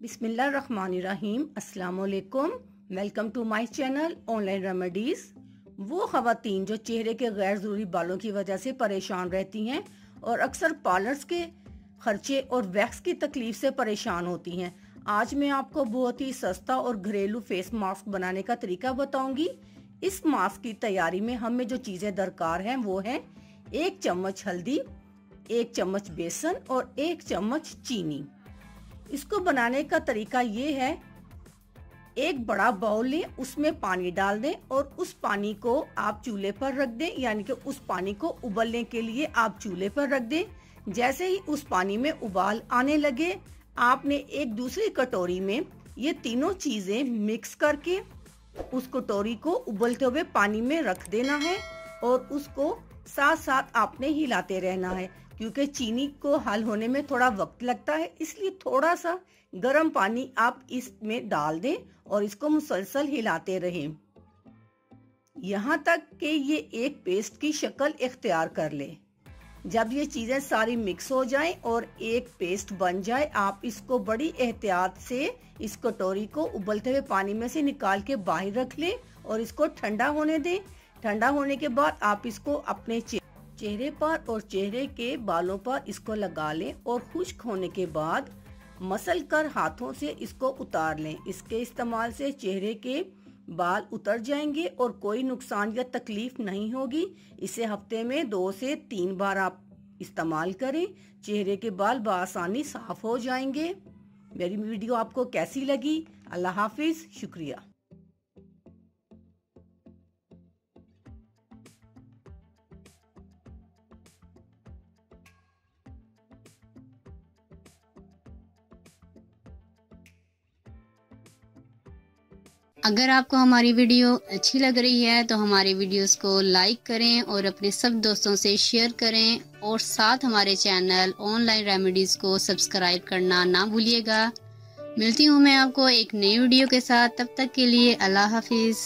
बिस्मिल्लाहिर्रहमानिर्रहीम। अस्सलाम वालेकुम। Welcome to my channel online remedies. वो ख़वातीन जो चेहरे के गैर ज़रूरी बालों की वजह से परेशान रहती हैं और अक्सर पार्लर्स के खर्चे और वैक्स की तकलीफ से परेशान होती हैं, आज मैं आपको बहुत ही सस्ता और घरेलू फेस मास्क बनाने का तरीका बताऊंगी। इस मास्क की तैयारी में हमें जो चीज़ें दरकार हैं वो हैं 1 चम्मच हल्दी, 1 चम्मच बेसन और 1 चम्मच चीनी। इसको बनाने का तरीका ये है, एक बड़ा बाउल लें, उसमें पानी डाल दें और उस पानी को आप चूल्हे पर रख दें, यानी कि उस पानी को उबलने के लिए आप चूल्हे पर रख दें। जैसे ही उस पानी में उबाल आने लगे, आपने एक दूसरी कटोरी में ये तीनों चीजें मिक्स करके उस कटोरी को उबलते हुए पानी में रख देना है और उसको साथ साथ आपने हिलाते रहना है, क्योंकि चीनी को हल होने में थोड़ा वक्त लगता है, इसलिए थोड़ा सा गर्म पानी आप इसमें डाल दें और इसको मुसलसल हिलाते रहें यहाँ तक कि ये एक पेस्ट की शक्ल इख्तियार कर ले। जब ये चीजें सारी मिक्स हो जाएं और एक पेस्ट बन जाए, आप इसको बड़ी एहतियात से इस कटोरी को उबलते हुए पानी में से निकाल के बाहर रख लें और इसको ठंडा होने दें। ठंडा होने के बाद आप इसको अपने चेहरे पर और चेहरे के बालों पर इसको लगा लें और खुश्क होने के बाद मसल कर हाथों से इसको उतार लें। इसके इस्तेमाल से चेहरे के बाल उतर जाएंगे और कोई नुकसान या तकलीफ नहीं होगी। इसे हफ्ते में 2 से 3 बार आप इस्तेमाल करें, चेहरे के बाल बआसानी साफ हो जाएंगे। मेरी वीडियो आपको कैसी लगी? अल्लाह हाफिज, शुक्रिया। अगर आपको हमारी वीडियो अच्छी लग रही है तो हमारे वीडियोस को लाइक करें और अपने सब दोस्तों से शेयर करें और साथ हमारे चैनल ऑनलाइन रेमेडीज को सब्सक्राइब करना ना भूलिएगा। मिलती हूँ मैं आपको एक नई वीडियो के साथ, तब तक के लिए अल्लाह हाफिज।